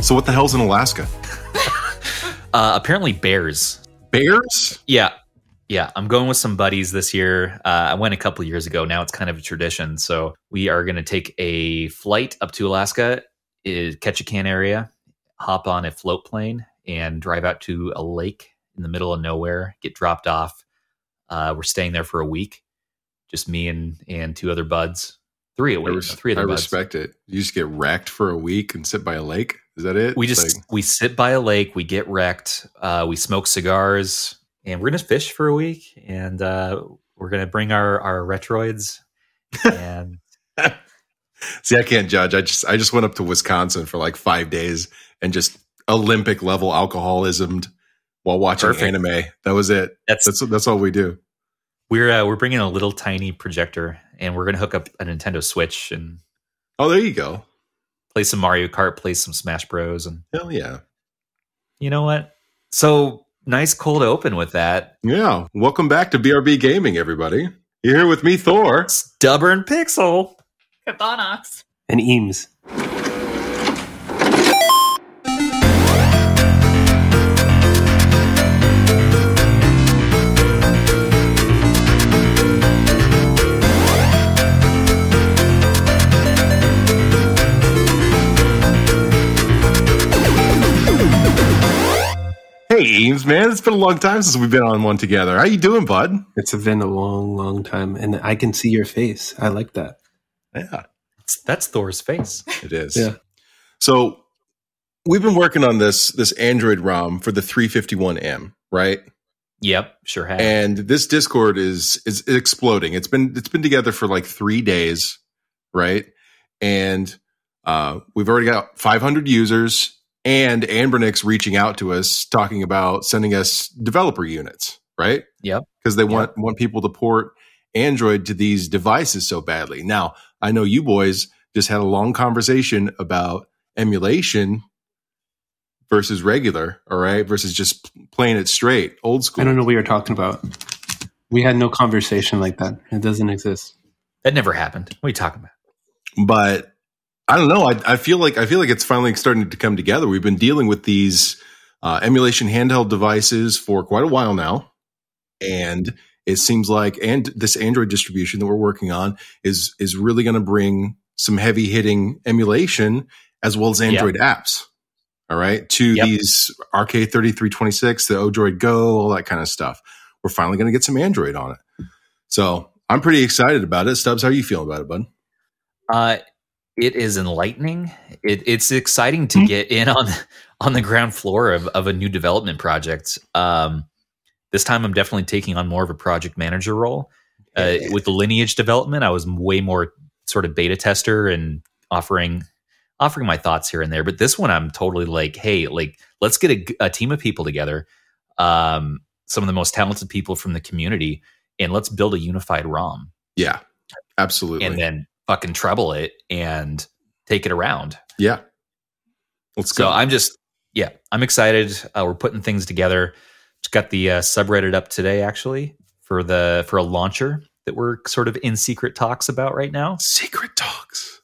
So what the hell's in Alaska? Apparently bears. Bears? Yeah. I'm going with some buddies this year. I went a couple years ago. Now it's kind of a tradition. So we are going to take a flight up to Alaska, Ketchikan area, hop on a float plane, and drive out to a lake in the middle of nowhere, get dropped off. We're staying there for a week. Just me and two other buds. Three other buds. I respect it. You just get wrecked for a week and sit by a lake? Is that it? We sit by a lake, we get wrecked, we smoke cigars, and we're going to fish for a week, and we're going to bring our Retroids. And see, I can't judge. I just went up to Wisconsin for like 5 days and just Olympic level alcoholism while watching anime. That was it. That's all we do. We're bringing a little tiny projector, and we're going to hook up a Nintendo Switch and there you go. Play some Mario Kart, play some Smash Bros. And hell yeah. You know what? So nice cold open with that. Yeah. Welcome back to BRB Gaming, everybody. You're here with me, Thor. Stubborn Pixel. Chthonox. And Eems. Hey, Eems, man, it's been a long time since we've been on one together. How you doing, bud? It's been a long, long time, and I can see your face. I like that. Yeah. That's Thor's face. It is. Yeah. So we've been working on this Android ROM for the 351M, right? Yep, sure have. And this Discord is exploding. It's been together for like 3 days, right? And we've already got 500 users. And Anbernic's reaching out to us, talking about sending us developer units, right? Yep. Because they want people to port Android to these devices so badly. Now, I know you boys just had a long conversation about emulation versus regular, all right? Versus just playing it straight, old school. I don't know what you're talking about. We had no conversation like that. It doesn't exist. That never happened. What are you talking about? But I don't know. I feel like it's finally starting to come together. We've been dealing with these emulation handheld devices for quite a while now, and it seems like this Android distribution that we're working on is really going to bring some heavy hitting emulation as well as Android apps. All right, to these RK3326, the Odroid Go, all that kind of stuff. We're finally going to get some Android on it. So I'm pretty excited about it. Stubbs, how are you feeling about it, bud? It is enlightening. It's exciting to get in on the ground floor of a new development project. This time I'm definitely taking on more of a project manager role. With the Lineage development, I was way more sort of beta tester and offering my thoughts here and there. But this one, I'm totally like, hey, like, let's get a team of people together, some of the most talented people from the community, and let's build a unified ROM. Yeah, absolutely. And then fucking treble it and take it around. Yeah. Let's go. So I'm excited. We're putting things together. Just got the subreddit up today, actually, for a launcher that we're sort of in secret talks about right now. Secret talks.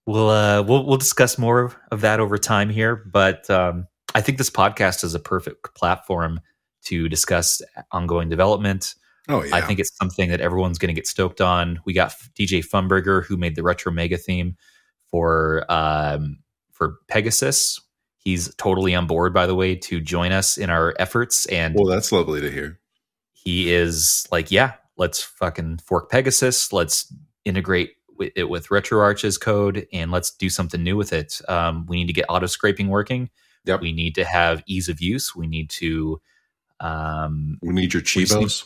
We'll discuss more of that over time here, but I think this podcast is a perfect platform to discuss ongoing development. Oh yeah, I think it's something that everyone's going to get stoked on. We got DJ Funberger, who made the Retro Mega theme for Pegasus. He's totally on board, by the way, to join us in our efforts. And well, that's lovely to hear. He is like, yeah, let's fucking fork Pegasus. Let's integrate it with RetroArch's code, and let's do something new with it. We need to get auto scraping working. Yep. We need to have ease of use. We need to. We need your Chivos.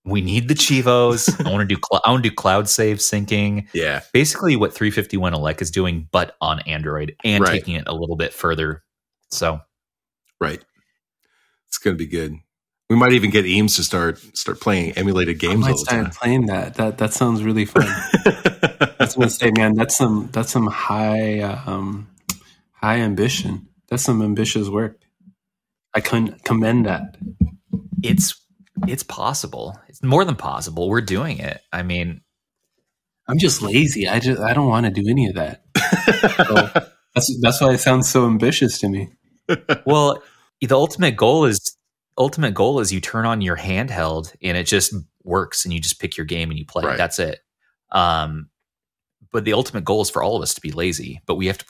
We need the Chivos. I want to do cloud save syncing. Yeah, basically what 351 Elec is doing, but on Android and right. taking it a little bit further. So, right, it's gonna be good. We might even get Eems to start playing emulated games. I might start playing that. That sounds really fun. That's gonna say, man. That's some high ambition. That's some ambitious work. I commend that. It's possible. It's more than possible. We're doing it. I mean, I'm just lazy. I don't want to do any of that. So That's why it sounds so ambitious to me. Well, the ultimate goal is you turn on your handheld and it just works, and you just pick your game and you play. Right. That's it. But the ultimate goal is for all of us to be lazy, but we have to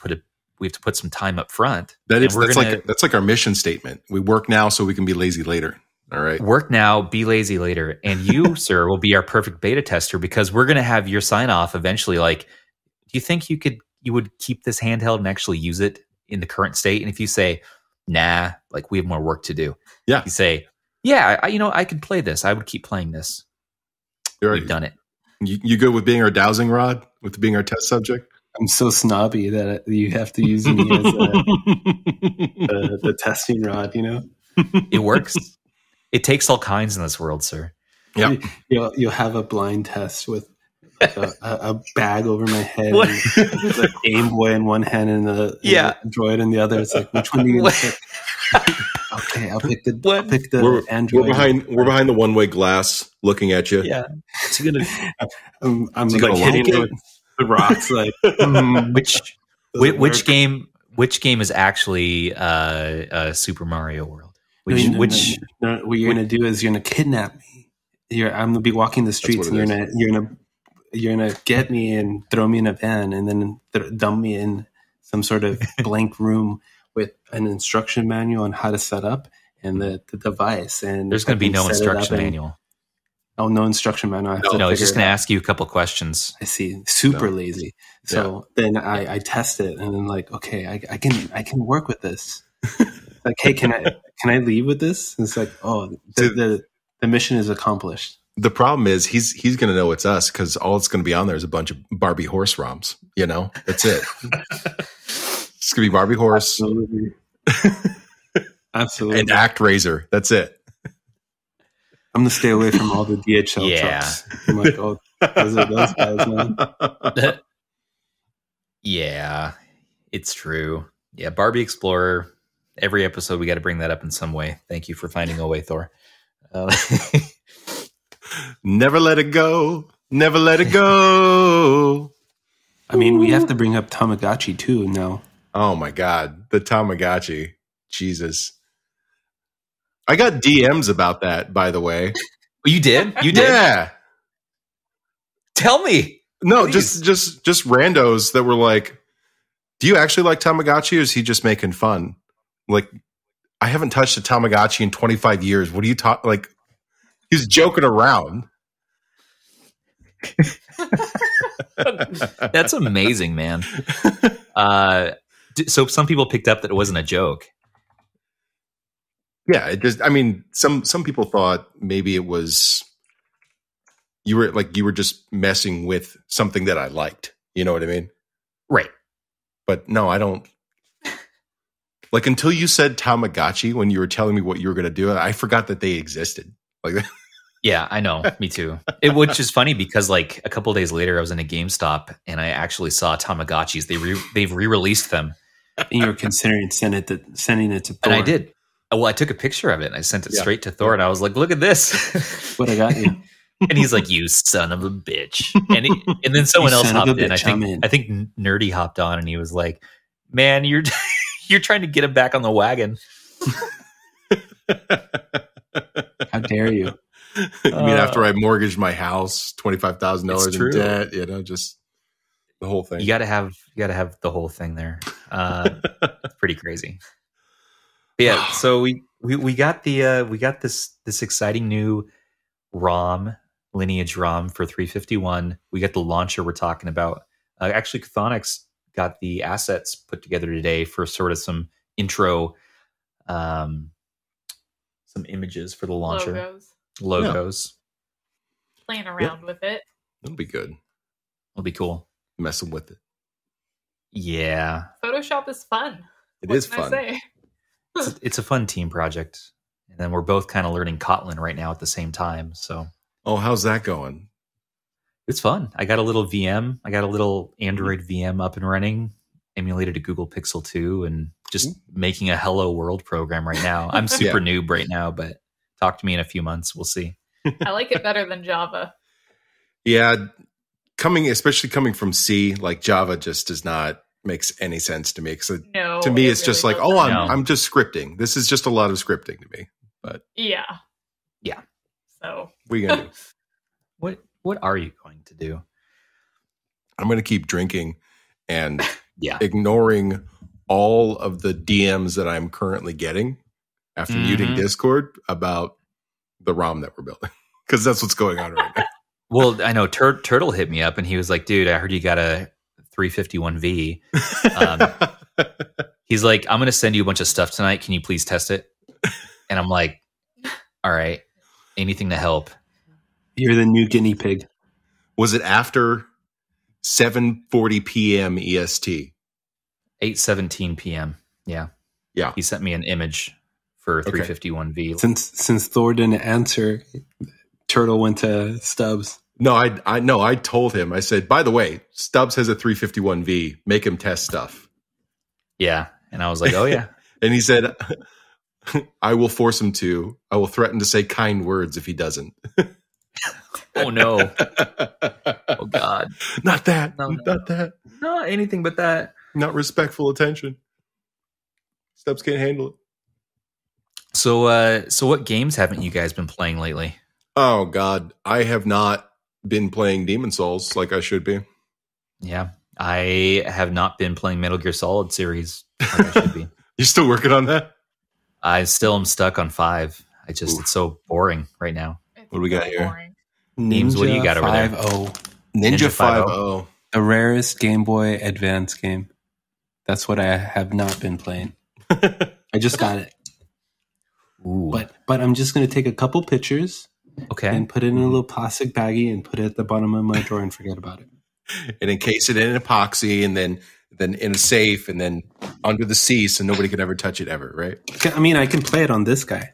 put some time up front. That's like our mission statement. We work now so we can be lazy later. All right. Work now, be lazy later. And you, sir, will be our perfect beta tester, because we're going to have your sign off eventually. Like, do you think you would keep this handheld and actually use it in the current state? And if you say, nah, like, we have more work to do. Yeah. You say, yeah, I could play this. I would keep playing this. We've done it. You good with being our dowsing rod, with being our test subject? I'm so snobby that you have to use me as the testing rod, It works. It takes all kinds in this world, sir. Yeah. You'll have a blind test with like a bag over my head, and with a Game Boy in one hand and the Android in the other. It's like, which one do you pick? Okay, I'll pick the Android. We're behind the one-way glass, looking at you. Yeah, I'm like hitting it with the rocks. Like, which game is actually Super Mario World? What you're gonna do is you're gonna kidnap me. I'm gonna be walking the streets, and you're gonna get me and throw me in a van, and then dump me in some sort of blank room with an instruction manual on how to set up and the device. And there's going to be no instruction manual. Oh, no instruction manual. No, it's just going to ask you a couple questions. I see. Super lazy. So then I test it, and then like, okay, I can work with this. Like, hey, can I leave with this? And it's like, oh, the mission is accomplished. The problem is he's going to know it's us, because all it's going to be on there is a bunch of Barbie horse ROMs. That's it. It's going to be Barbie horse. Absolutely. And ActRaiser. That's it. I'm going to stay away from all the DHL trucks. I'm like, oh, those are those guys, man. Yeah, it's true. Yeah, Barbie Explorer. Every episode, we got to bring that up in some way. Thank you for finding a way, Thor. Never let it go. Never let it go. I mean, we have to bring up Tamagotchi too now. Oh my God, the Tamagotchi. Jesus. I got DMs about that, by the way. You did? You did? Yeah. Tell me. No, please. just randos that were like, do you actually like Tamagotchi, or is he just making fun? Like, I haven't touched a Tamagotchi in 25 years. What are you talking? Like, he's joking around. That's amazing, man. So some people picked up that it wasn't a joke. Yeah, it just. I mean, some people thought maybe it was you were just messing with something that I liked. You know what I mean? Right. But no, I don't. Like, until you said Tamagotchi when you were telling me what you were going to do, I forgot that they existed. Like that. Yeah, I know. Me too. Which is funny because like a couple of days later, I was in a GameStop and I actually saw Tamagotchis. They've re-released them. And you were considering sending it to Thor. And I did. Well, I took a picture of it and I sent it straight to Thor, and I was like, "Look at this! What I got you." And he's like, "You son of a bitch!" And then someone else hopped in. I think Nerdy hopped on, and he was like, "Man, you're trying to get him back on the wagon." How dare you? I mean, after I mortgaged my house, $25,000 in debt, just the whole thing. You got to have the whole thing there. It's pretty crazy. But yeah, so we got this exciting new ROM, lineage ROM for 351. We got the launcher we're talking about. Actually, Chthonox got the assets put together today for sort of some intro, some images for the launcher. Logos. Yeah. Playing around with it. It'll be good. It'll be cool. Messing with it. Yeah. Photoshop is fun. It is fun. It's a fun team project. And then we're both kind of learning Kotlin right now at the same time. So, how's that going? It's fun. I got a little VM. I got a little Android VM up and running, emulated a Google Pixel 2, and just making a Hello World program right now. I'm super noob right now, but talk to me in a few months. We'll see. I like it better than Java. Yeah. Especially coming from C, like Java just does not makes any sense to me. Because No, to me, it it's just really like, doesn't. I'm just scripting. This is just a lot of scripting to me. But Yeah. So what are you gonna do? What are you going to do? I'm going to keep drinking and Yeah. ignoring all of the DMs that I'm currently getting after muting Discord about the ROM that we're building. Because that's what's going on right now. Well, I know Turtle hit me up and he was like, dude, I heard you got a 351V. He's like, I'm going to send you a bunch of stuff tonight. Can you please test it? And I'm like, all right, anything to help. You're the new guinea pig. Was it after 7:40 p.m. EST? 8:17 p.m. Yeah. Yeah. He sent me an image for 351V. Since Thor didn't answer, Turtle went to Stubbs. No, I told him. I said, by the way, Stubbs has a 351V. Make him test stuff. Yeah. And I was like, oh, yeah. And he said, I will force him to. I will threaten to say kind words if he doesn't. Oh, no. Oh, God. Not that. No. Not that. No, anything but that. Not respectful attention. Stubbs can't handle it. So what games haven't you guys been playing lately? Oh, God. I have not been playing Demon Souls like I should be. Yeah. I have not been playing Metal Gear Solid series like I should be. You're still working on that? I still am stuck on 5. It's so boring right now. What do we got here? Eems, what do you got over there? Ninja 5.0. 5.0. The rarest Game Boy Advance game. That's what I have not been playing. I just got it. Ooh. But I'm just going to take a couple pictures Okay. and put it in a little plastic baggie and put it at the bottom of my drawer and forget about it. And encase it in epoxy and then in a safe and then under the sea so nobody could ever touch it ever, right? I mean, I can play it on this guy.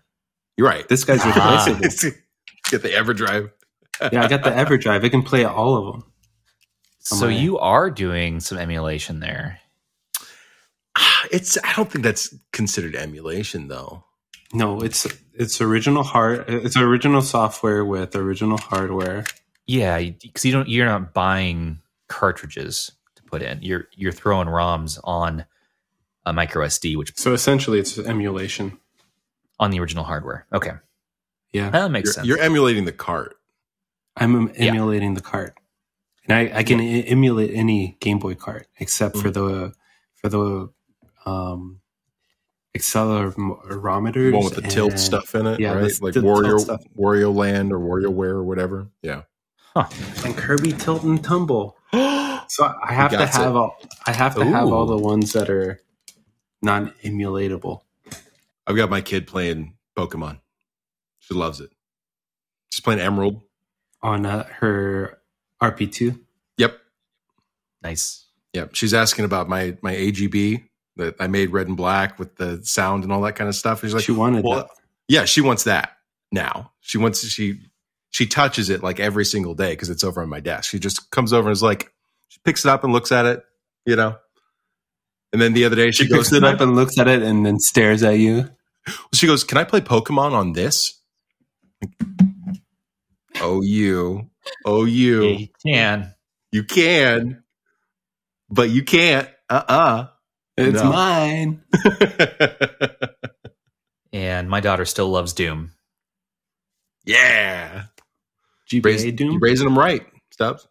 You're right. This guy's replaceable. Get the EverDrive. Yeah, I got the EverDrive. I can play all of them. So you are doing some emulation there. I don't think that's considered emulation though. No, it's original It's original software with original hardware. Yeah, because you're not buying cartridges to put in. You're throwing ROMs on a micro SD, So essentially, it's emulation on the original hardware. Okay, yeah, that makes sense. You're emulating the cart. I'm emulating the cart, and I can emulate any Game Boy cart except for the accelerometers, One with the tilt stuff in it, right? Like Wario Land or WarioWare or whatever. Yeah. Huh. And Kirby Tilt and Tumble. So I have to have all the ones that are non-emulatable. I've got my kid playing Pokemon. She loves it. She's playing Emerald On her RP2. Yep. Nice. Yep. She's asking about my AGB that I made red and black with the sound and all that kind of stuff. She's like, She wanted that. Yeah, she wants that now. She touches it like every single day because it's over on my desk. She just comes over and is like, she picks it up and looks at it, And then the other day she picks it up and looks at it and then stares at you. She goes, "Can I play Pokemon on this?" Oh, you. Yeah, you can, but you can't. It's mine. And my daughter still loves Doom. Yeah. GBA Doom? You're raising them right, Stubbs.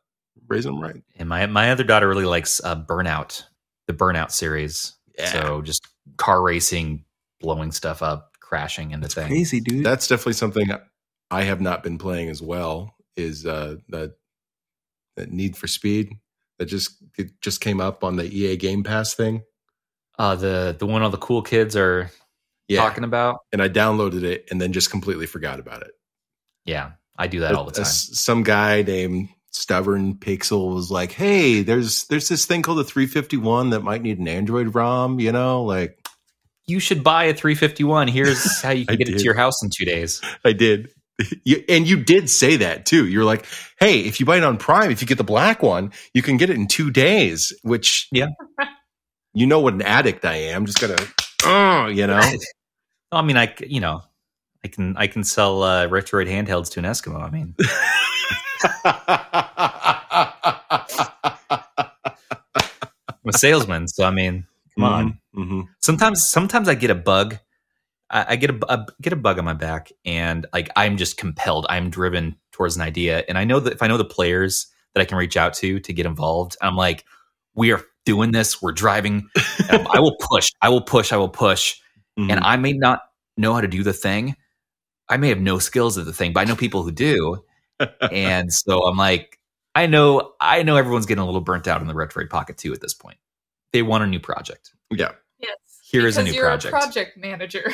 Raising them right. And my other daughter really likes Burnout, the Burnout series. Yeah. So just car racing, blowing stuff up, crashing into things. Crazy, dude. That's definitely something I have not been playing as well. Is that Need for Speed that just came up on the EA Game Pass thing? The one all the cool kids are talking about. And I downloaded it and then just completely forgot about it. Yeah, I do that all the time. Some guy named Stubborn Pixel was like, "Hey, there's this thing called a 351 that might need an Android ROM, like you should buy a 351. Here's how you can get it to your house in 2 days." I did. And you did say that too. You're like, "Hey, if you buy it on Prime, if you get the black one, you can get it in 2 days," which you know what an addict I am. Just gotta I mean, I can sell Retroid handhelds to an Eskimo. I mean, I'm a salesman, so I mean, come on. Mm-hmm. Sometimes I get a bug. I get a bug on my back, and like I'm just compelled. I'm driven towards an idea, and I know that if I know the players that I can reach out to get involved, I'm like, we are doing this. We're driving. I will push. Mm-hmm. And I may not know how to do the thing. I may have no skills at the thing, but I know people who do. And so I'm like, I know everyone's getting a little burnt out in the Retroid Pocket 2 at this point. They want a new project. Yeah. Yes. Here is a new you're project. A project manager.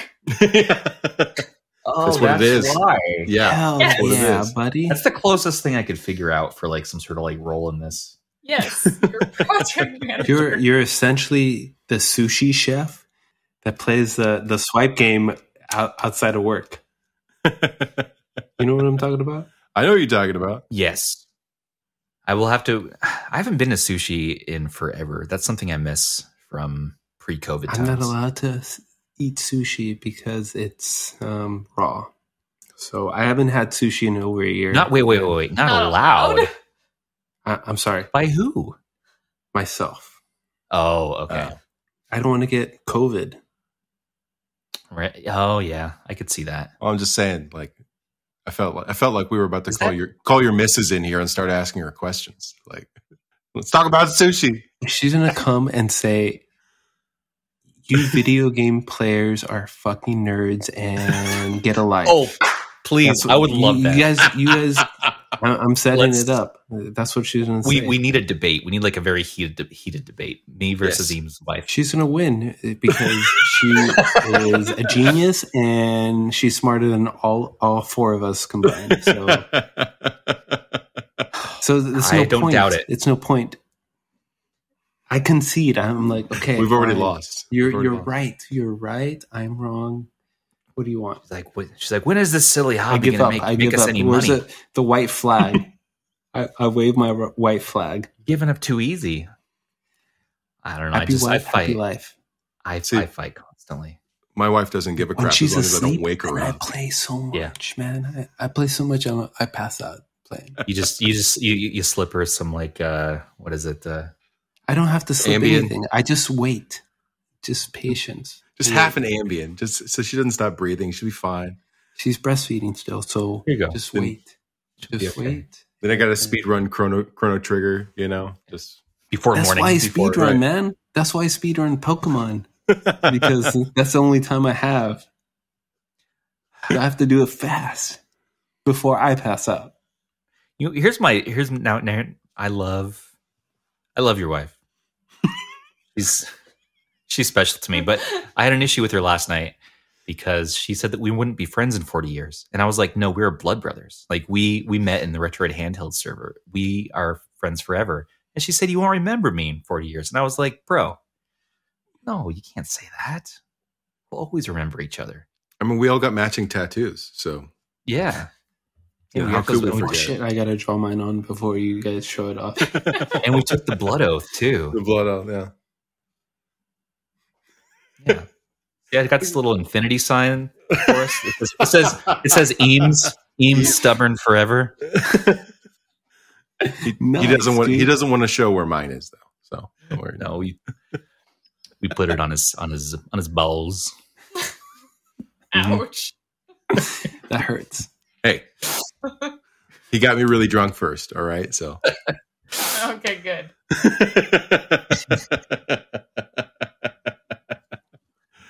Oh, that's what it is. Why. Yeah. Hell Yes. yeah, buddy. That's the closest thing I could figure out for like some sort of like role in this. Yes, you're a project manager. You're essentially the sushi chef that plays the swipe game outside of work. You know what I'm talking about? I know what you're talking about. Yes. I will have to. I haven't been to sushi in forever. That's something I miss from pre-COVID times. I'm not allowed to eat sushi because it's raw. So I haven't had sushi in over a year. Wait. Not allowed? I'm sorry. By who? Myself. Oh, okay. I don't want to get COVID. Right. Oh, yeah. I could see that. Well, I'm just saying, like, I felt like we were about to call your missus in here and start asking her questions. Like, let's talk about sushi. She's gonna come and say, "You video game players are fucking nerds and get a life." Oh, please! I would love that. You guys. I'm setting it up. That's what she's gonna say. We need a debate. We need like a very heated debate. Me versus Eems' wife. She's gonna win because she is a genius and she's smarter than all four of us combined. So it's no I don't point. doubt it. It's no point. I concede. I'm like, okay, we've already lost. You're right. You're right. I'm wrong. What do you want? She's like, when is this silly hobby going to make us any Where's money? the white flag? I wave my white flag. Giving up too easy. I don't know. Happy I fight. Happy life. I fight constantly. My wife doesn't give a crap she's as long as I asleep, don't wake her I up. play so much, man. I play so much. I pass out playing. You slip her some like what is it? I don't have to slip Ambien. anything. I just wait. Just patience. Just half an Ambien, just so she doesn't stop breathing. She'll be fine. She's breastfeeding still, so Here you go. just wait. Just wait. Then I got to speed run Chrono Trigger, just before that's morning. Why I speed run, man. That's why I speed run Pokemon. Because that's the only time I have. I have to do it fast before I pass out. Here's now. I love your wife. She's special to me, but I had an issue with her last night because she said that we wouldn't be friends in 40 years. And I was like, no, we're blood brothers. Like we met in the Retroid Handhelds server. We are friends forever. And she said, you won't remember me in 40 years. And I was like, bro, no, you can't say that. We'll always remember each other. I mean, we all got matching tattoos, so yeah. How could we forget? Shit, I gotta draw mine on before you guys show it off. And we took the blood oath too. The blood oath, yeah. Yeah, I got this little infinity sign for us. It says Eems stubborn forever. He doesn't want to show where mine is though. So don't worry. No, we put it on his balls. Ouch. That hurts. Hey, he got me really drunk first. All right, so Okay, good.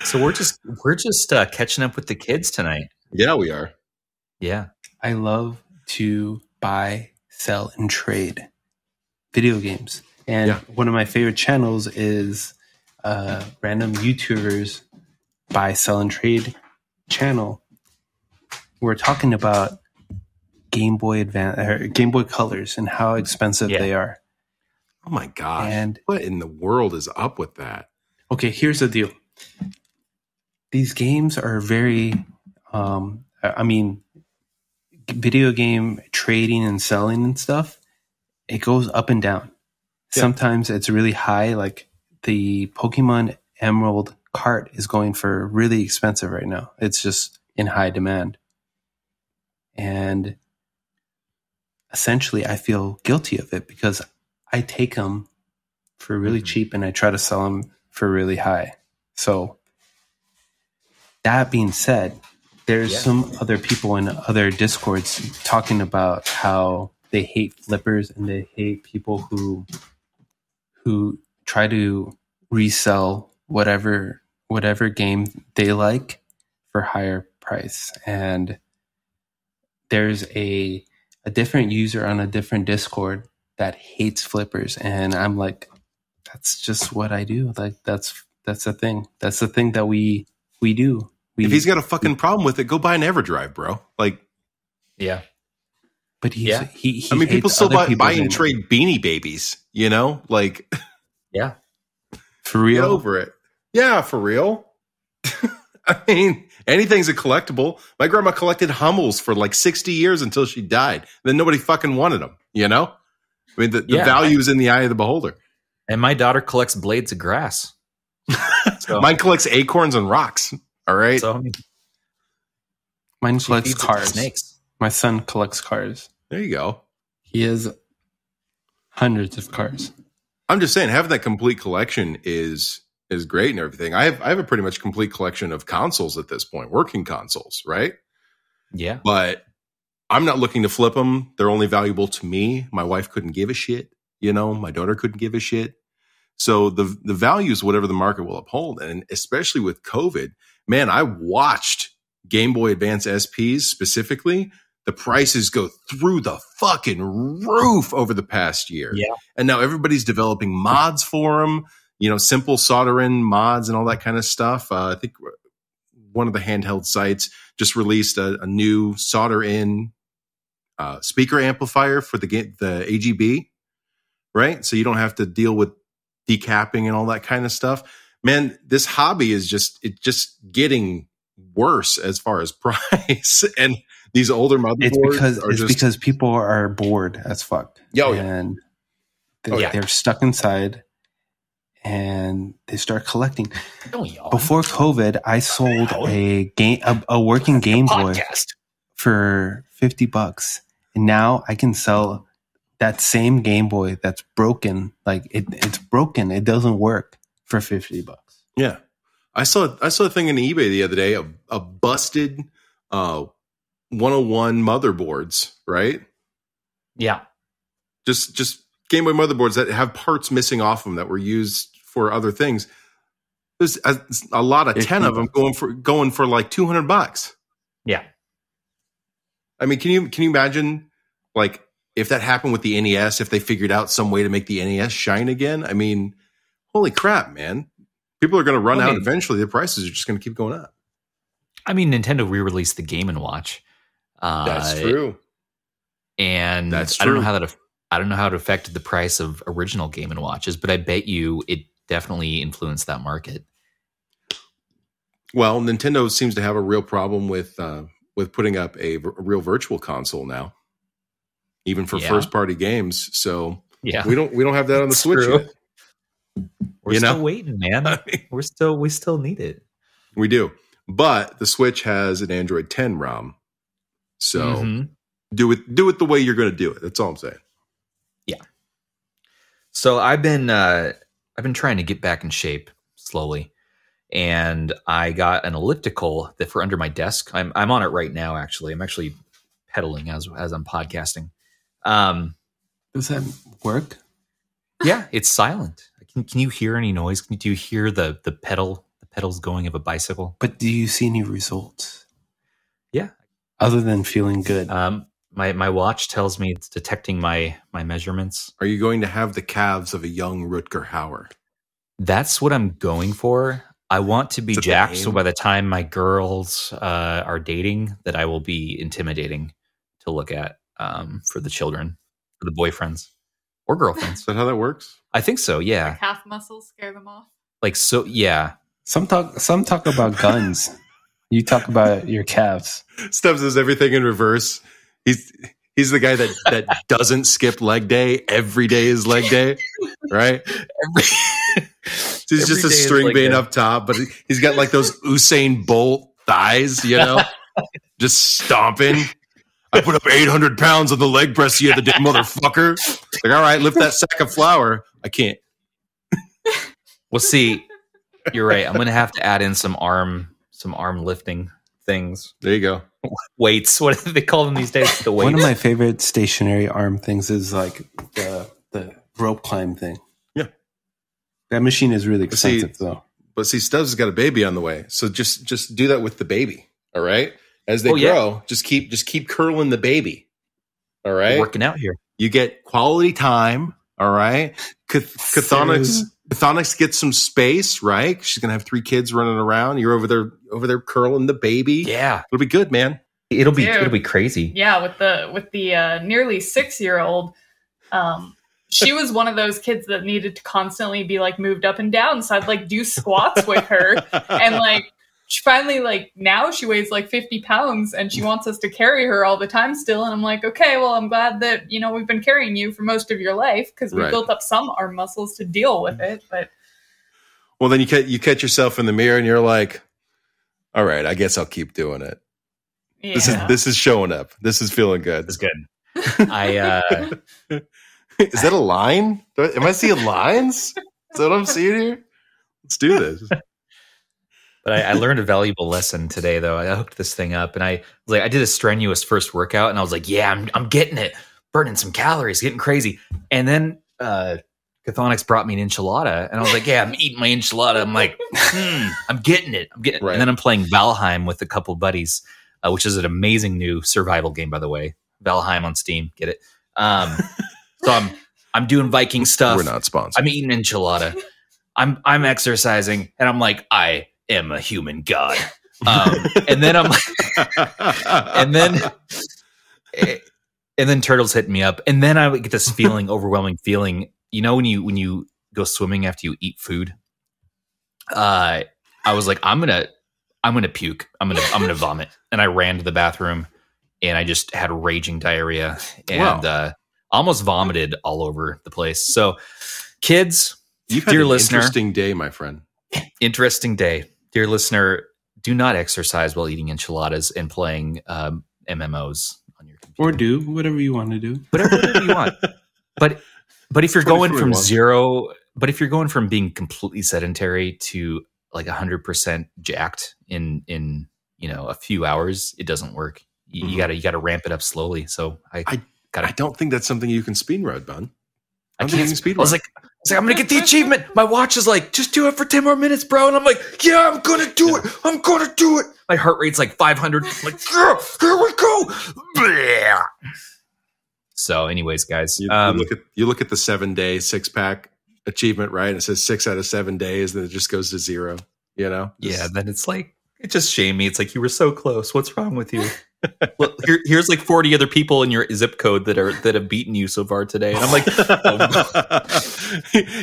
So we're just catching up with the kids tonight. Yeah, we are. Yeah, I love to buy, sell, and trade video games. And one of my favorite channels is random YouTubers buy, sell, and trade channel. We're talking about Game Boy Colors and how expensive they are. Oh my gosh. And what in the world is up with that? Okay, here's the deal. These games are very, video game trading and selling and stuff, it goes up and down. Yeah. Sometimes it's really high, like the Pokemon Emerald cart is going for really expensive right now. It's just in high demand. And essentially, I feel guilty of it because I take them for really cheap, and I try to sell them for really high. So that being said, there's some other people in other Discords talking about how they hate flippers and they hate people who try to resell whatever game they like for higher price. And there's a different user on a different Discord that hates flippers, and I'm like, that's just what I do. Like that's the thing. That's the thing that we do. If he's got a fucking problem with it, go buy an EverDrive, bro. Like, yeah. But he I mean, people still buy and trade Beanie Babies, you know? Like, yeah. For real? Get over it. Yeah, for real. I mean, anything's a collectible. My grandma collected Hummels for like 60 years until she died. Then nobody fucking wanted them, you know? I mean, the value is in the eye of the beholder. And my daughter collects blades of grass. So. Mine collects acorns and rocks. All right. So, mine collects cars. Snakes. My son collects cars. There you go. He has hundreds of cars. I'm just saying, having that complete collection is great and everything. I have a pretty much complete collection of consoles at this point, working consoles, right? Yeah. But I'm not looking to flip them. They're only valuable to me. My wife couldn't give a shit. You know, my daughter couldn't give a shit. So the value is whatever the market will uphold. And especially with COVID, man, I watched Game Boy Advance SPs specifically. The prices go through the fucking roof over the past year. Yeah. And now everybody's developing mods for them, you know, simple solder-in mods and all that kind of stuff. I think one of the handheld sites just released a new solder-in speaker amplifier for the AGB, right? So you don't have to deal with decapping and all that kind of stuff. Man, this hobby is just getting worse as far as price. And these older motherboards it's because people are bored as fuck. And they're stuck inside and they start collecting. Before COVID, I sold a working Game Boy for $50. And now I can sell that same Game Boy that's broken. Like it's broken. It doesn't work for $50. Yeah. I saw a thing on eBay the other day, a busted 101 motherboards, right? Yeah. Just Game Boy motherboards that have parts missing off them that were used for other things. There's a lot of 10 of them going for like $200. Yeah. I mean, can you imagine like if that happened with the NES, if they figured out some way to make the NES shine again? I mean, holy crap, man. People are going to run out eventually. The prices are just going to keep going up. I mean, Nintendo re-released the Game & Watch. That's true. And that's true. I don't know how it affected the price of original Game & Watches, but I bet you it definitely influenced that market. Well, Nintendo seems to have a real problem with putting up a real virtual console now, even for first-party games. So we don't have that on the Switch yet. We're still waiting, man. I mean, we still need it. We do. But the Switch has an Android 10 ROM. So do it the way you're going to do it. That's all I'm saying. Yeah. So I've been trying to get back in shape slowly, and I got an elliptical that for under my desk. I'm on it right now. Actually, I'm actually pedaling as I'm podcasting. Does that work? Yeah, it's silent. Can you hear any noise? Do you hear the pedals going of a bicycle? But do you see any results? Yeah. Other than feeling good. My watch tells me it's detecting my measurements. Are you going to have the calves of a young Rutger Hauer? That's what I'm going for. I want to be jacked, so by the time my girls are dating, that I will be intimidating to look at for the children, for the boyfriends or girlfriends. Is that how that works? I think so. Yeah. The calf muscles scare them off. Like so. Yeah. Some talk about guns. You talk about your calves. Stubbs does everything in reverse. He's the guy that doesn't skip leg day. Every day is leg day, right? He's just a string bean up top, but he's got like those Usain Bolt thighs, you know, just stomping. I put up 800 pounds on the leg press the other day, motherfucker. Like, all right, lift that sack of flour. I can't. Well, see, you're right. I'm gonna have to add in some arm lifting things. There you go. Weights. What do they call them these days? The weights. One of my favorite stationary arm things is like the rope climb thing. Yeah, that machine is really expensive though. But see, Stubbs has got a baby on the way, so just do that with the baby. All right, as they grow, just keep curling the baby. All right, we're working out here. You get quality time. All right, Chthonox gets some space. Right, she's gonna have 3 kids running around. You're over there curling the baby. Yeah, it'll be good, man. It'll be crazy. Yeah, with the nearly 6-year-old. She was one of those kids that needed to constantly be like moved up and down. So I'd like do squats with her, and like she finally like now she weighs like 50 pounds, and she wants us to carry her all the time still. And I'm like, okay, well, I'm glad that we've been carrying you for most of your life because we built up some arm muscles to deal with it. But well, then you catch yourself in the mirror and you're like, all right, I guess I'll keep doing it. Yeah. This is showing up. This is feeling good. It's good. Is that a line? Am I seeing lines? Is that what I'm seeing here? Let's do this. But I learned a valuable lesson today, though. I hooked this thing up, and I did a strenuous first workout, and I was like, "Yeah, I'm getting it, burning some calories, getting crazy." And then Chthonox brought me an enchilada, and I was like, "Yeah, I'm eating my enchilada." I'm like, "I'm getting it, I'm getting it." And then I'm playing Valheim with a couple buddies, which is an amazing new survival game, by the way. Valheim on Steam, get it? So I'm doing Viking stuff. We're not sponsored. I'm eating enchilada. I'm exercising, and I'm like, I am a human god. And then I'm like, and then turtles hit me up, and then I get this overwhelming feeling. When you go swimming after you eat food. I was like, I'm gonna puke. I'm gonna vomit, and I ran to the bathroom, and I just had raging diarrhea, and almost vomited all over the place. So, kids, you've had an interesting day, my friend. Interesting day. Dear listener, do not exercise while eating enchiladas and playing MMOs on your computer. Or do whatever you want to do. Whatever you want. But if you're going from if you're going from being completely sedentary to like 100% jacked in a few hours, it doesn't work. You gotta ramp it up slowly. So I don't think that's something you can speed run, Bun. I was like, I'm gonna get the achievement. My watch is like, just do it for 10 more minutes, bro. And I'm like, yeah, I'm gonna do it. I'm gonna do it. My heart rate's like 500. I'm like, yeah, here we go. So, anyways, guys, you look at the 7-day 6-pack achievement, right? It says 6 out of 7 days, then it just goes to 0. Yeah. Then it's like, it just shamed me. It's like, you were so close. What's wrong with you? Look, here's like 40 other people in your zip code that have beaten you so far today, and I'm like,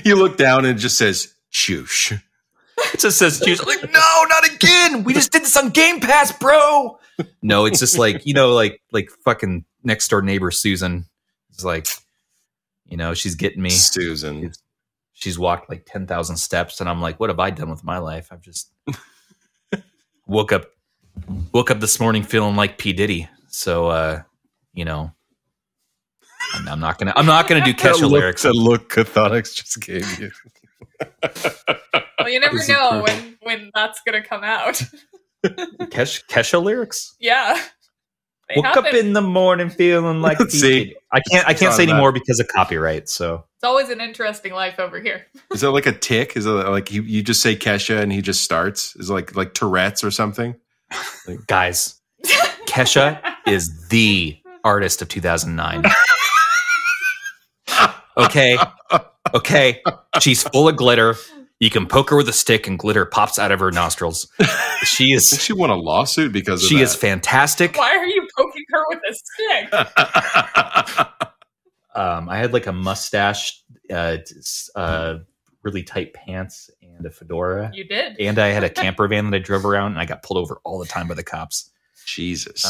you look down and it just says Choosh. It just says Choosh. I'm like, no, not again. We just did this on Game Pass, bro. No, it's just like like fucking next door neighbor Susan is like, she's getting me. Susan, she's walked like 10,000 steps, and I'm like, what have I done with my life? I've just woke up this morning feeling like P. Diddy. So, I'm not gonna do Kesha lyrics. That look Chthonox just gave you. Well, you never know when that's gonna come out. Kesha lyrics? Yeah. Woke up in the morning feeling like P. Diddy. I can't say anymore because of copyright. So it's always an interesting life over here. Is that like a tick? Is it like you just say Kesha and he just starts? Is it like Tourette's or something? Guys, Kesha is the artist of 2009. Okay. She's full of glitter. You can poke her with a stick and glitter pops out of her nostrils. She won a lawsuit because of she is fantastic. Why are you poking her with a stick? I had like a mustache, really tight pants, and a fedora. You did. And I had a camper van that I drove around, and I got pulled over all the time by the cops. Jesus.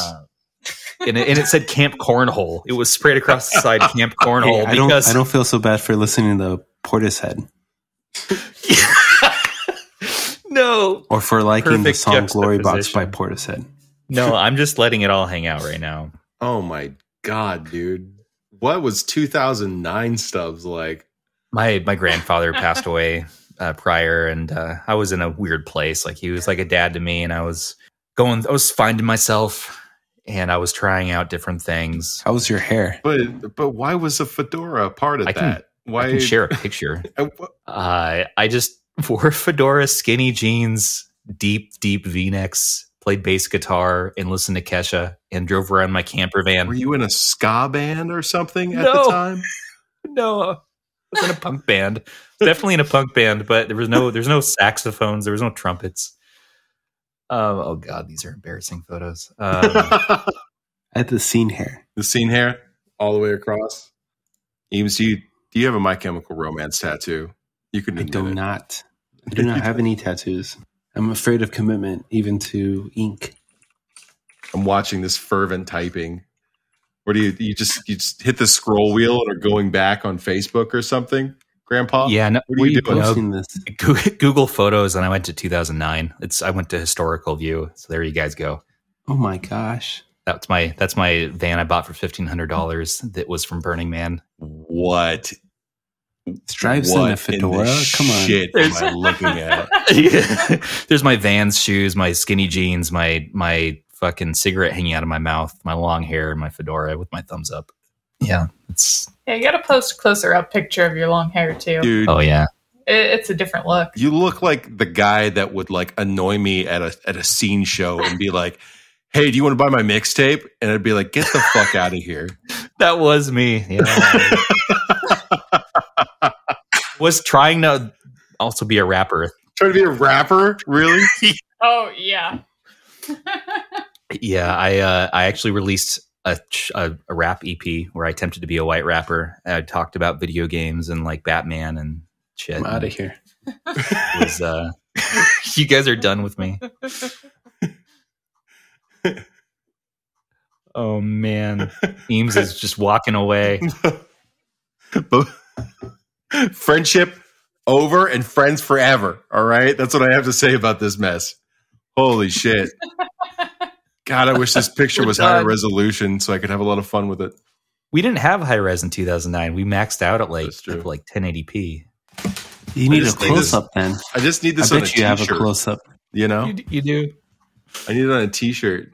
And it said Camp Cornhole. It was sprayed across the side, Camp Cornhole. Hey, I don't feel so bad for listening to Portishead. No. Or for liking the song Glory Box by Portishead. No, I'm just letting it all hang out right now. Oh my God, dude. What was 2009 Stubbs like? My grandfather passed away prior, and I was in a weird place. Like he was like a dad to me, and I was finding myself, and I was trying out different things. How was your hair? But why was a fedora a part of that? Why? I can share a picture. I just wore a fedora, skinny jeans, deep V-necks, played bass guitar, and listened to Kesha, and drove around my camper van. Were you in a ska band or something at the time? No, I was in a punk band. Definitely in a punk band, but there's no saxophones, there was no trumpets. Oh God, these are embarrassing photos. I had the scene hair. The scene hair all the way across. Eems, do you have a My Chemical Romance tattoo? You can. I do not have any tattoos. I'm afraid of commitment, even to ink. I'm watching this fervent typing. Or do you just hit the scroll wheel and are going back on Facebook or something, Grandpa? Yeah, no, what are you doing? Posting this? Google Photos, and I went to 2009. I went to historical view. So there you guys go. Oh my gosh. That's my van I bought for $1,500 that was from Burning Man. What? Stripes in a fedora? Come on. Shit am I looking at? Yeah. There's my Vans shoes, my skinny jeans, my fucking cigarette hanging out of my mouth, my long hair, and my fedora with my thumbs up. Yeah. You gotta post a closer up picture of your long hair too. Dude, oh yeah. It's a different look. You look like the guy that would like annoy me at a scene show and be like, hey, do you want to buy my mixtape? And I'd be like, get the fuck out of here. That was me. Yeah. Was trying to also be a rapper. Trying to be a rapper? Really? Oh, yeah. Yeah, I actually released a rap EP where I attempted to be a white rapper. I talked about video games and like Batman and shit. I'm out of here. You guys are done with me. Oh man, Eems is just walking away. Friendship over and friends forever. All right, that's what I have to say about this mess. Holy shit! God, I wish this picture was higher resolution so I could have a lot of fun with it. We didn't have high res in 2009. We maxed out at like 1080p. You need a close up, then. I just need this I on a bet t-shirt. You have a close up. You know, you do. I need it on a t-shirt.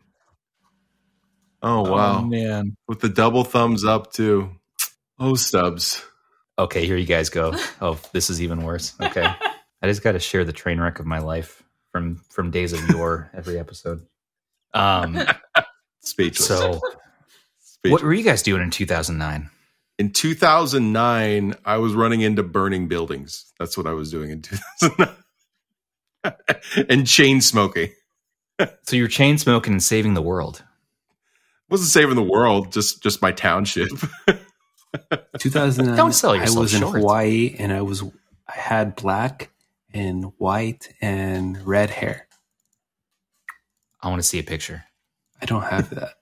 Oh wow, man, with the double thumbs up too. Oh, Stubbs. Okay, here you guys go. Oh, this is even worse. Okay, I just got to share the train wreck of my life from days of yore every episode. Speechless. So, what were you guys doing in 2009? In 2009, I was running into burning buildings. That's what I was doing in 2009. And chain smoking. So you're chain smoking and saving the world. Wasn't saving the world, just my township. 2009. Don't sell yourself I was short. in Hawaii, and I had black and white and red hair. I want to see a picture. I don't have that.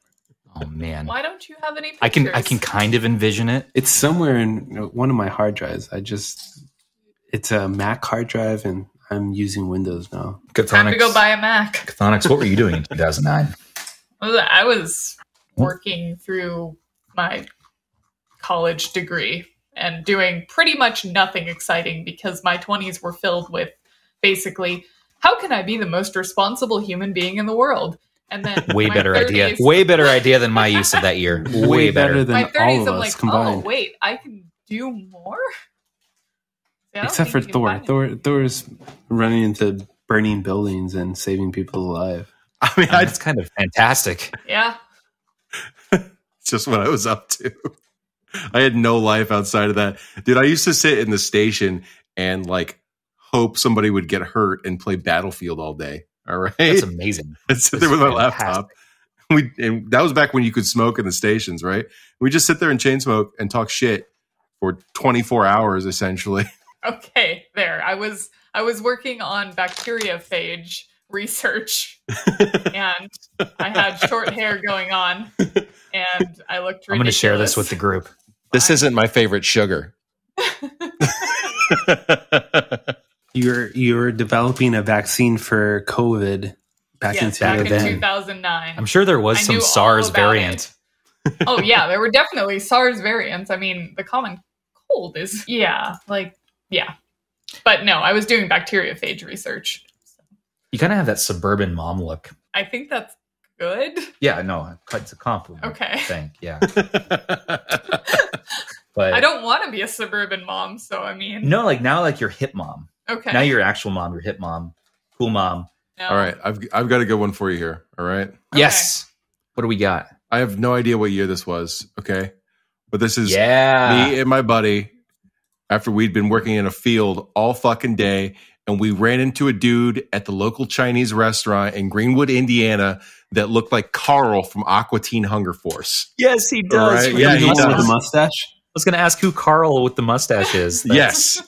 Oh man, why don't you have any pictures? I can kind of envision it. It's somewhere in one of my hard drives. It's a Mac hard drive, and I'm using Windows now. Time to go buy a Mac. Chthonox, what were you doing in 2009? I was working through my college degree and doing pretty much nothing exciting because my 20s were filled with basically, how can I be the most responsible human being in the world? And then way better idea than my use of that year. Way better than my 30s, all of I'm us like, combined. oh wait, I can do more. See, Except for Thor. Thor's running into burning buildings and saving people alive. I mean, that's kind of fantastic. Yeah. It's just what I was up to. I had no life outside of that. Dude, I used to sit in the station and like hope somebody would get hurt and play Battlefield all day. All right. That's amazing. I'd sit there with my laptop. And that was back when you could smoke in the stations, right? We just sit there and chain smoke and talk shit for 24 hours, essentially. Okay, there. I was working on bacteriophage research, and I had short hair going on, and I looked ridiculous. I'm going to share this with the group. This isn't my favorite sugar. You're developing a vaccine for COVID back in 2009. I'm sure there was some SARS variant. Oh yeah, there were definitely SARS variants. I mean, the common cold is yeah. But no, I was doing bacteriophage research. You kind of have that suburban mom look. I think that's good. Yeah, no, it's a compliment. Okay. I think, yeah. But I don't want to be a suburban mom, so I mean. No, like now, like you're hip mom. Okay. Now you're actual mom. You're hip mom. Cool mom. No. All right, I've got a good one for you here. All right. Okay. Yes. What do we got? I have no idea what year this was. Okay, but this is me and my buddy after we'd been working in a field all fucking day, and we ran into a dude at the local Chinese restaurant in Greenwood, Indiana, that looked like Carl from Aqua Teen Hunger Force. Yes, he does. Right? Yeah, he does. does. With the mustache. I was going to ask who Carl with the mustache is. Yes.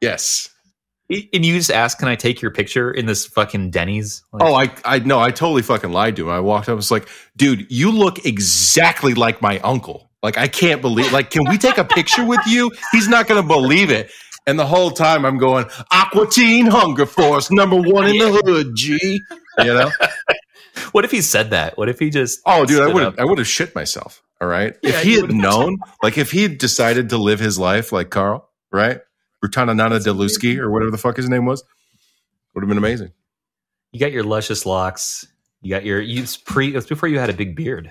And you just asked, can I take your picture in this fucking Denny's? Like, I totally fucking lied to him. I walked up, I was like, dude, you look exactly like my uncle. Like, I can't believe, like, can we take a picture with you? He's not going to believe it. And the whole time I'm going, Aqua Teen Hunger Force, #1 in the hood, G. You know? What if he said that? What if he just... Oh, dude, I would have shit myself. All right. Yeah, if he had known, like if he had decided to live his life like Carl, right? Rutananana Deluski or whatever the fuck his name was, would have been amazing. You got your luscious locks. You got your... It's before you had a big beard.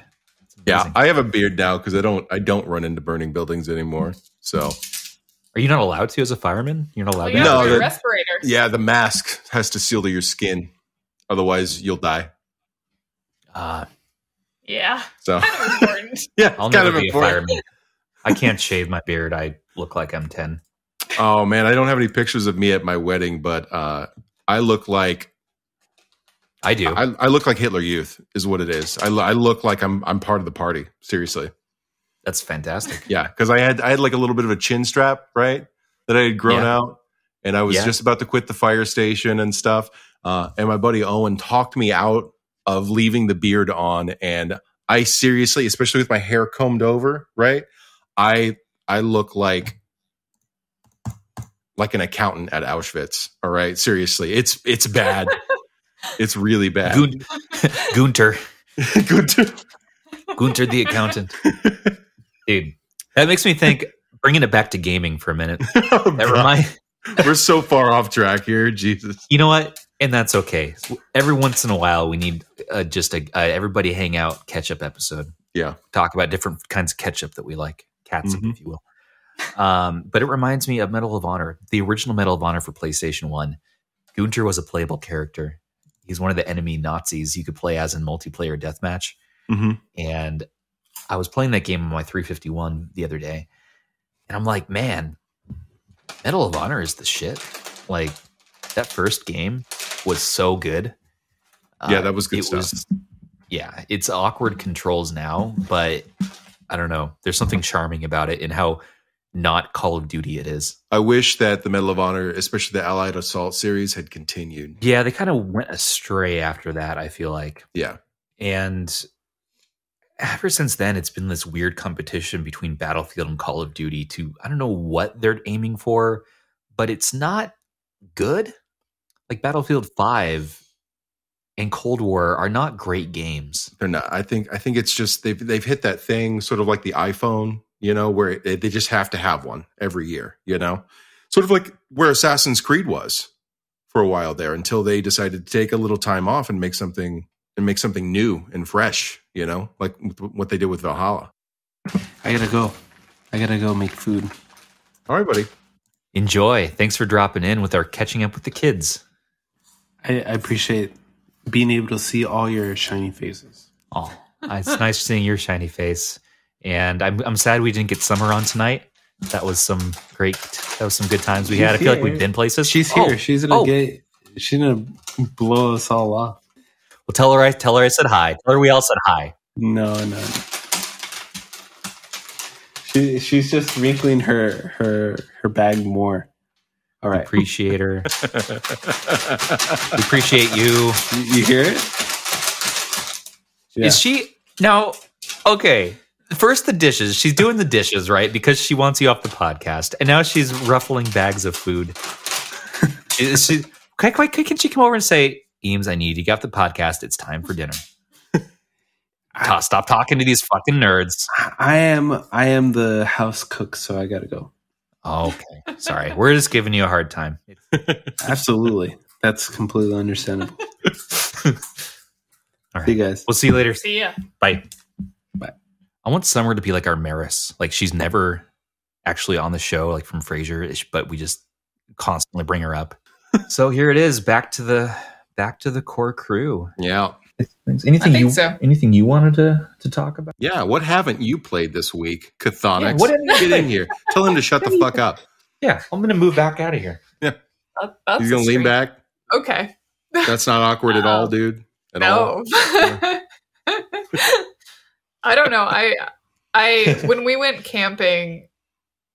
Yeah, I have a beard now because I don't run into burning buildings anymore. So... Are you not allowed to as a fireman? You're not allowed to? No, the respirators. Yeah, the mask has to seal to your skin. Otherwise, you'll die. Yeah. So Kind of important. yeah, I'll kind never of be important. a fireman. I can't shave my beard. I look like I'm 10. Oh man, I don't have any pictures of me at my wedding, but I look like I do. I look like Hitler Youth is what it is. I look like I'm part of the party. Seriously. That's fantastic. Yeah, because I had like a little bit of a chin strap, right, that I had grown out, and I was just about to quit the fire station and stuff. And my buddy Owen talked me out of leaving the beard on, and I seriously, especially with my hair combed over, right, I look like an accountant at Auschwitz. All right, seriously, it's bad. It's really bad. Gunter the accountant. Dude, that makes me think, bringing it back to gaming for a minute. We're so far off track here. Jesus. You know what? And that's okay. Every once in a while, we need just a everybody hang out catch-up episode. Yeah. Talk about different kinds of ketchup that we like. Catsup, if you will. But it reminds me of Medal of Honor. The original Medal of Honor for PlayStation 1. Gunter was a playable character. He's one of the enemy Nazis you could play as in multiplayer deathmatch. And I was playing that game on my 351 the other day, and I'm like, man, Medal of Honor is the shit. Like, that first game was so good. Yeah, that was good stuff. It's awkward controls now, but I don't know. There's something charming about it and how not Call of Duty it is. I wish that the Medal of Honor, especially the Allied Assault series, had continued. Yeah, they kind of went astray after that, I feel like. Yeah. And ever since then, it's been this weird competition between Battlefield and Call of Duty to, I don't know what they're aiming for, but it's not good. Like Battlefield 5 and Cold War are not great games. They're not. I think it's just they've hit that thing sort of like the iPhone, you know, where they just have to have one every year, you know, sort of like where Assassin's Creed was for a while there until they decided to take a little time off and make something new and fresh, you know, like what they did with Valhalla. I gotta go make food. All right, buddy. Enjoy. Thanks for dropping in with our catching up with the kids. I appreciate being able to see all your shiny faces. Oh, it's nice seeing your shiny face. And I'm sad we didn't get Summer on tonight. That was some good times we had. I feel like we've been places. She's here. She's gonna blow us all off. Well, tell her I said hi. Tell her we all said hi. No. She's just wrinkling her bag more. All right. Appreciate her. Appreciate you. You hear it? Yeah. Is she now? Okay. First, the dishes. She's doing the dishes, right? Because she wants you off the podcast, and now she's ruffling bags of food. Can she come over and say, Eems, I need you to get off the podcast. It's time for dinner. Stop talking to these fucking nerds. I am the house cook, so I gotta go. Okay, sorry. We're just giving you a hard time. Absolutely. That's completely understandable. All right. See you guys. We'll see you later. See ya. Bye. Bye. I want Summer to be like our Maris. Like she's never actually on the show, like from Frasier, but we just constantly bring her up. So here it is, back to the core crew. Yeah. Anything you wanted to talk about? Yeah. What haven't you played this week, Chthonox? Yeah, Get in here. Tell him to shut the fuck up. Yeah, I'm gonna move back out of here. Yeah. That's He's gonna lean back. Okay. That's not awkward at all, dude. At all. No. I don't know. I when we went camping,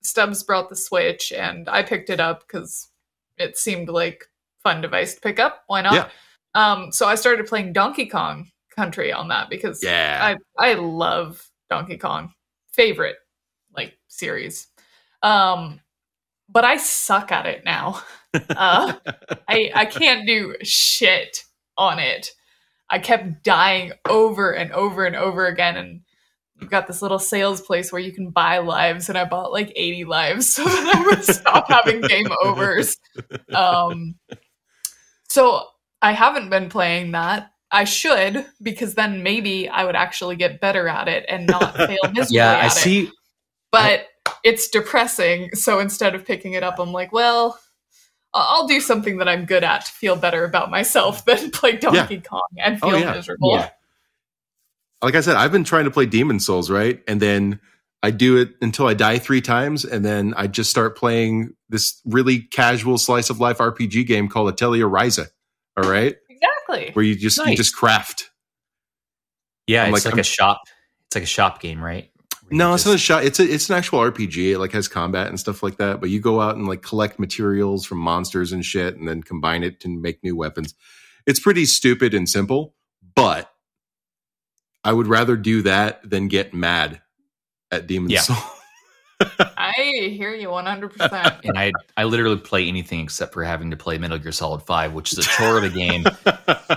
Stubbs brought the Switch and I picked it up because it seemed like fun device to pick up. Why not? Yeah. So I started playing Donkey Kong Country on that because I love Donkey Kong. Favorite series. But I suck at it now. I can't do shit on it. I kept dying over and over and over again, and you've got this little sales place where you can buy lives, and I bought 80 lives so that I would stop having game overs. So I haven't been playing that. I should, because then maybe I would actually get better at it and not fail miserably at it. I see. But it's depressing, so instead of picking it up, I'm like, well, I'll do something that I'm good at to feel better about myself than play Donkey Kong and feel miserable. Yeah. Like I said, I've been trying to play Demon Souls, right? And then I do it until I die 3 times, and then I just start playing this really casual slice of life RPG game called Atelier Ryza. All right? Exactly. Where you just craft. Yeah, it's like a shop. It's like a shop game, right? No, it's not a shot. It's an actual RPG. It has combat and stuff like that. But you go out and collect materials from monsters and shit, and then combine it to make new weapons. It's pretty stupid and simple, but I would rather do that than get mad at Demon's Soul. I hear you 100%. And I literally play anything except for having to play Metal Gear Solid 5, which is a chore of a game.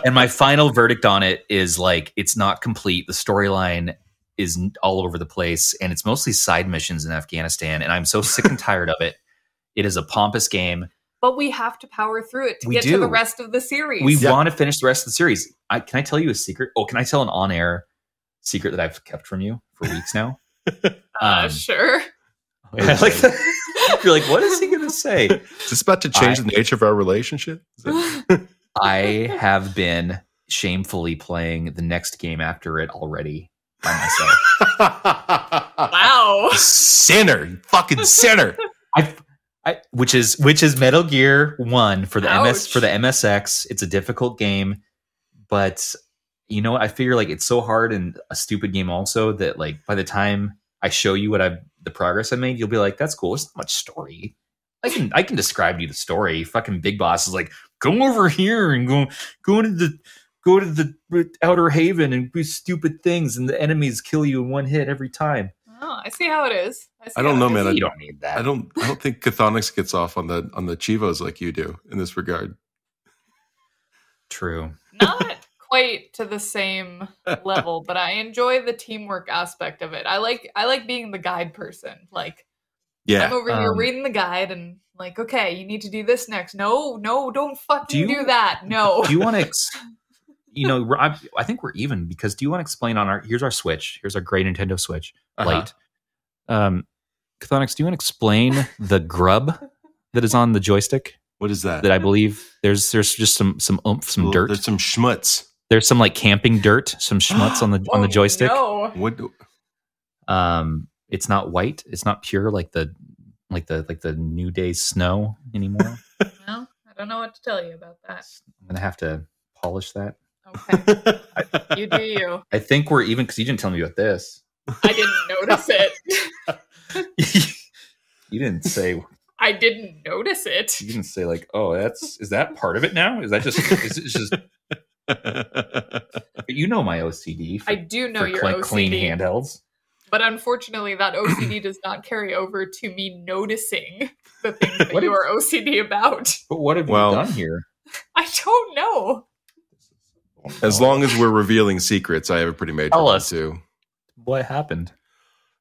And my final verdict on it is it's not complete. The storyline is all over the place, and it's mostly side missions in Afghanistan, and I'm so sick and tired of it. It is a pompous game. But we have to power through it to get to the rest of the series. We want to finish the rest of the series. Can I tell you a secret? Oh, can I tell an on-air secret that I've kept from you for weeks now? Sure. I like that. You're like, what is he going to say? Is this about to change the nature of our relationship? I have been shamefully playing the next game after it already by myself. Wow. Sinner. You fucking sinner. Which is Metal Gear 1 for the MSX. It's a difficult game, but you know what? I figure it's so hard and a stupid game also that by the time I show you the progress I made, you'll be like, that's cool. There's not much story. I can describe to you the story. Fucking Big Boss is go over here and go to the outer haven and do stupid things, and the enemies kill you in one hit every time. Oh, I see how it is. I don't know, man. You don't need that. I don't think Chthonox gets off on the Chivos like you do in this regard. True. Not quite to the same level, but I enjoy the teamwork aspect of it. I like being the guide person. I'm over here reading the guide and okay, you need to do this next. No, don't fucking do that. No. Do you want to? I think we're even, because do you want to explain here's our Switch. Here's our great Nintendo Switch Lite. Chthonox, do you want to explain the grub that is on the joystick? What is that? That I believe there's just some oomph, some dirt. There's some schmutz. There's some camping dirt, some schmutz on the joystick. No. What? It's not white. It's not pure like the New Day's snow anymore. Well, I don't know what to tell you about that. I'm gonna have to polish that. Okay. You do you. I think we're even, because you didn't tell me about this. I didn't notice it. You didn't say. I didn't notice it. You didn't say is that part of it now? Is that just? Is it just? But you know my OCD. I do know your OCD. Clean handhelds. But unfortunately, that OCD does not carry over to me noticing the things that you are OCD about. But what have you done here? I don't know. As long as we're revealing secrets, I have a pretty major one too. What happened?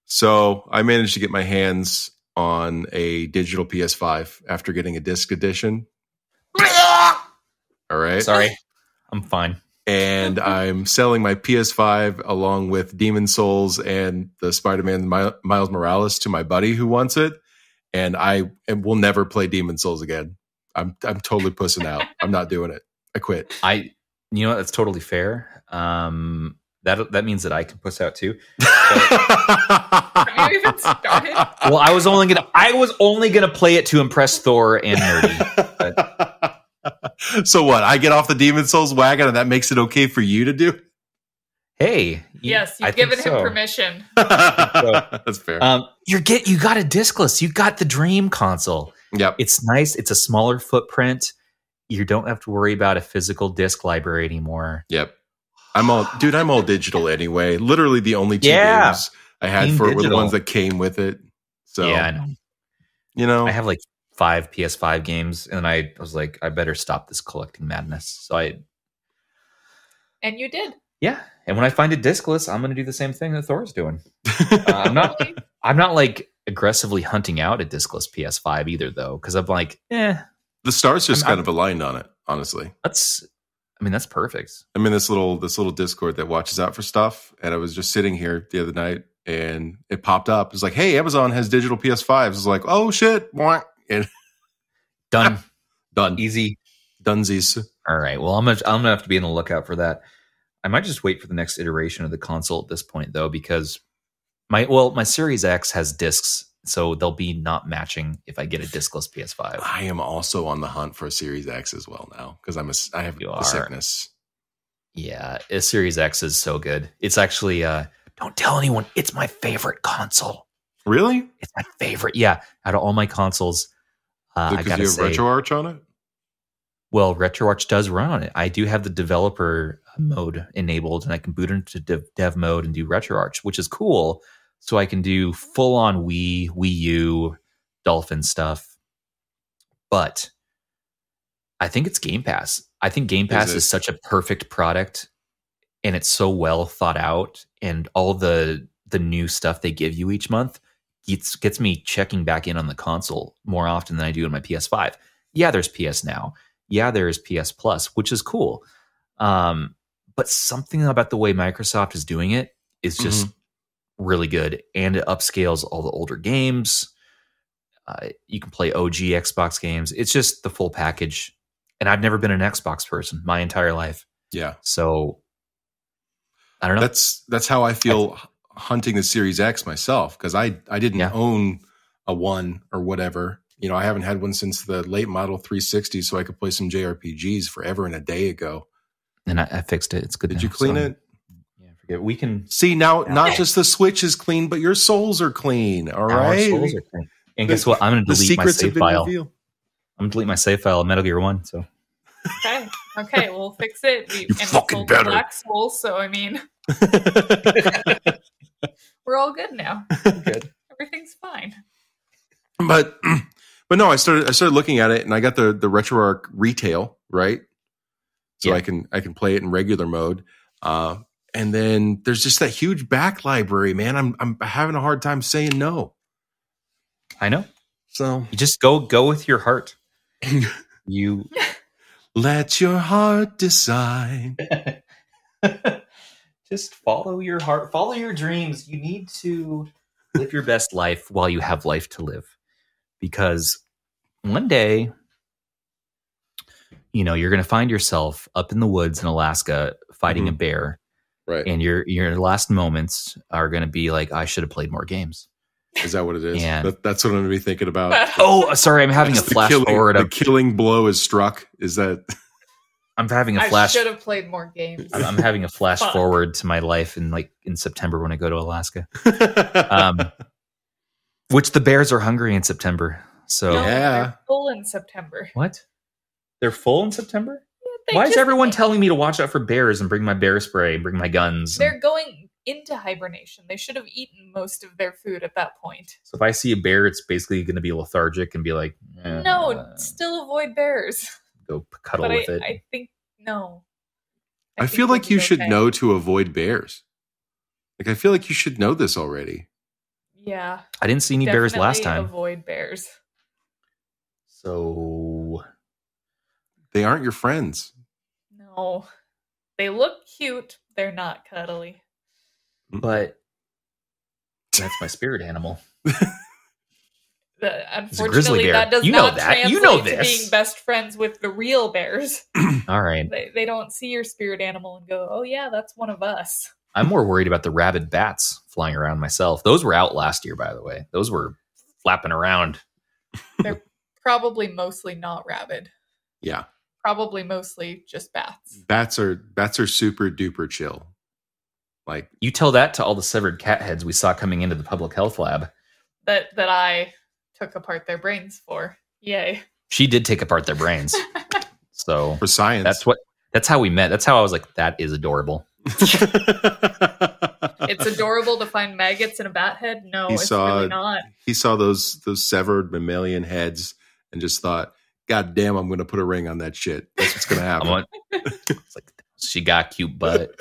So I managed to get my hands on a digital PS5 after getting a disc edition. All right. Sorry, I'm fine. And I'm selling my PS5 along with Demon Souls and the Spider-Man Miles Morales to my buddy who wants it. And I will never play Demon Souls again. I'm totally pussing out. I'm not doing it. I quit. You know what? That's totally fair. That means that I can puss out too. Have you even started? Well, I was only gonna play it to impress Thor and Nerdy. But. So what? I get off the Demon Souls wagon, and that makes it okay for you to do? Hey, yes, you've given him permission. That's fair. You got a discless. You got the Dream console. Yep, it's nice. It's a smaller footprint. You don't have to worry about a physical disc library anymore. Yep, I'm all digital anyway. Literally, the only two games I had for it were the ones that came with it. So yeah, I know. You know, I have like 5 PS5 games, and I was like, I better stop this collecting madness. And you did. Yeah, and when I find a discless, I'm going to do the same thing that Thor's doing. I'm not like aggressively hunting out a discless PS5 either, though, because I'm like, the stars just kind of aligned on it. Honestly, that's perfect. I'm in this little Discord that watches out for stuff, and I was just sitting here the other night, and it popped up. It's like, hey, Amazon has digital PS5s. I was like, oh shit, and done, easy, dunsies. All right, well, I'm gonna have to be on the lookout for that. I might just wait for the next iteration of the console at this point, though, because my Series X has discs, so they'll be not matching if I get a discless PS5. I am also on the hunt for a Series X as well now because I have the sickness. Yeah, a Series X is so good. It's actually don't tell anyone. It's my favorite console. Really? It's my favorite. Yeah, out of all my consoles, I gotta say, you have RetroArch on it. Well, RetroArch does run on it. I do have the developer mode enabled, and I can boot into dev mode and do RetroArch, which is cool. So I can do full-on Wii U, Dolphin stuff. But I think it's Game Pass. I think Game Pass is such a perfect product, and it's so well thought out, and all the new stuff they give you each month gets me checking back in on the console more often than I do on my PS5. Yeah, there's PS Now. Yeah, there's PS Plus, which is cool. But something about the way Microsoft is doing it is just really good. And it upscales all the older games. You can play OG Xbox games. It's just the full package. And I've never been an Xbox person my entire life. Yeah. So I don't know. That's how I feel hunting the Series X myself, because I didn't own a one or whatever. You know, I haven't had one since the late model 360, so I could play some JRPGs forever and a day ago. And I fixed it. It's good. Did you clean it? Yeah, forget. We can see now. Not just the Switch is clean, but your souls are clean. All right. Our souls are clean. And guess what? I'm going to delete my save file. I'm going to delete my save file of Metal Gear 1. So. Okay, we'll fix it. You fucking better. Black Soul, so I mean, we're all good now. Good. Everything's fine. But no, I started looking at it, and I got the RetroArch retail, right? So I can play it in regular mode. And then there's just that huge back library, man. I'm having a hard time saying no. I know. So you just go with your heart. You let your heart decide. Just follow your heart, follow your dreams. You need to live your best life while you have life to live. Because one day, you know, you're going to find yourself up in the woods in Alaska fighting a bear. Right. And your last moments are going to be like, I should have played more games. Is that what it is? And that's what I'm going to be thinking about. Oh, sorry. I'm having a flash forward. The killing blow is struck. Is that... I'm having a flash. I should have played more games. I'm having a flash forward to my life in September when I go to Alaska. Which the bears are hungry in September. So they're full in September. What? They're full in September? Yeah, why is everyone telling me to watch out for bears and bring my bear spray, bring my guns? They're going into hibernation. They should have eaten most of their food at that point. So if I see a bear, it's basically going to be lethargic and be like, no, still avoid bears. Go cuddle with it. I think no. I feel like you should know to avoid bears. Like, I feel like you should know this already. Yeah. I didn't see any bears last Definitely time. Avoid bears. So They aren't your friends. No. They look cute. They're not cuddly. but that's my spirit animal. Unfortunately, bear. that does You know not that. translate You know to this. being best friends with the real bears. All right. They don't see your spirit animal and go, oh yeah, that's one of us. I'm more worried about the rabid bats flying around myself. Those were out last year, by the way. Those were flapping around. They're probably mostly not rabid. Yeah. Probably mostly just bats. Bats are super duper chill. Like, You tell that to all the severed cat heads we saw coming into the public health lab. That I took apart their brains for. Yay. She did take apart their brains. So for science. that's how we met. That's how I was like, that is adorable. It's adorable to find maggots in a bat head. No, it's really not. He saw those severed mammalian heads and just thought, God damn, I'm going to put a ring on that shit. That's what's going to happen. It's like, she got a cute butt.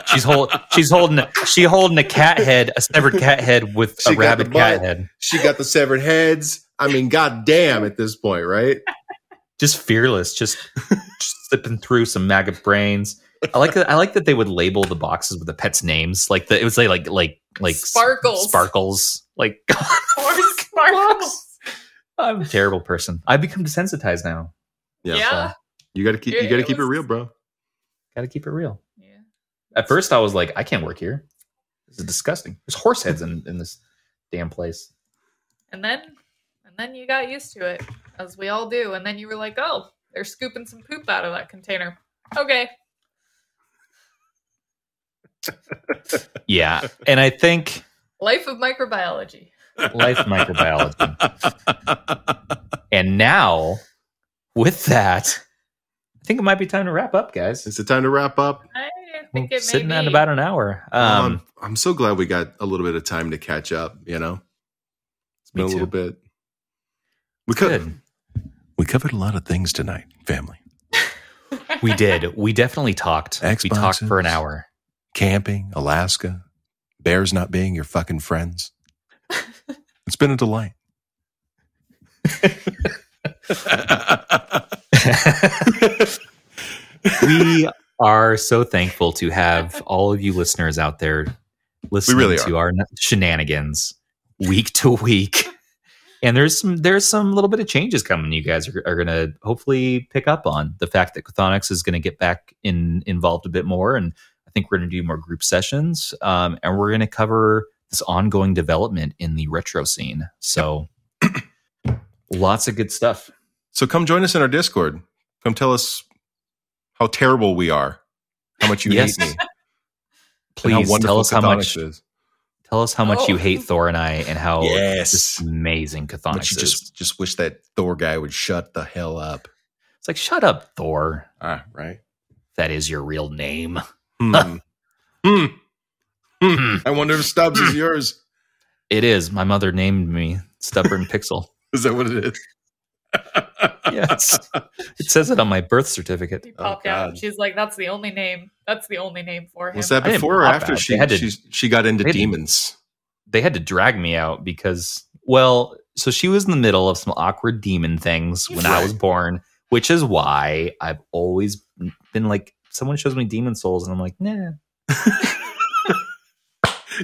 She's holding a cat head, a severed cat head with a rabid cat head. She got the severed heads. I mean, God damn at this point, right? Just fearless, just slipping through some maggot brains. I like that they would label the boxes with the pets' names. It would say like Sparkles. Like Or Sparkles. I'm a terrible person. I've become desensitized now. Yeah. You got to keep it real, bro. Got to keep it real. Yeah. At first, I was like, I can't work here. This is disgusting. There's horse heads in this damn place. And then you got used to it, as we all do. And then you were like, oh, they're scooping some poop out of that container. Okay. Yeah. And I think Life of microbiology. And now, with that, I think it might be time to wrap up, guys. Is it time to wrap up? I think it may Sitting be. at about an hour. I'm so glad we got a little bit of time to catch up, you know? It's been a little bit. We covered a lot of things tonight, family. We did. We definitely talked. Xboxes, we talked for an hour. Camping, Alaska, bears not being your fucking friends. It's been a delight. We are so thankful to have all of you listeners out there listening to our shenanigans week to week. And there's some little bit of changes coming. You guys are going to hopefully pick up on the fact that Chthonox is going to get back involved a bit more. And I think we're going to do more group sessions. And we're going to cover this ongoing development in the retro scene. So lots of good stuff. So come join us in our Discord. Come tell us how terrible we are, how much you hate me. Please tell us how much. Is. Tell us how much you hate Thor and I, and how just amazing Chthonox is. Just wish that Thor guy would shut the hell up. It's like, shut up, Thor. Right. That is your real name. I wonder if Stubbs is yours. It is. My mother named me Stubborn Pixel. Is that what it is? Yes. It says it on my birth certificate. He popped out. She's like, that's the only name. That's the only name for him. Was that before or after she got into demons? They had to drag me out because, well, so she was in the middle of some awkward demon things when I was born, which is why I've always been like, someone shows me Demon Souls, and I'm like, nah.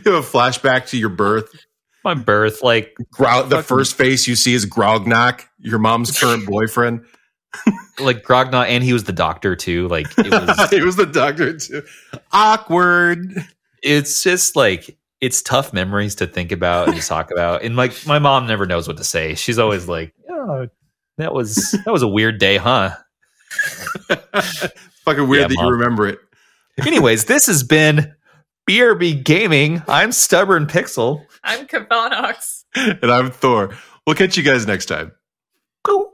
You have a flashback to your birth. My birth, like the first face you see is Grognok, your mom's current boyfriend. Like Grognok, and he was the doctor too. Like it was, he was the doctor too. Awkward. It's just like, it's tough memories to think about and to talk about. And like, my mom never knows what to say. She's always like, "Oh, that was a weird day, huh?" Fucking weird that Mom. You remember it. Anyways, this has been BRB Gaming. I'm Stubborn Pixel. I'm Chthonox. And I'm Thor. We'll catch you guys next time. Go.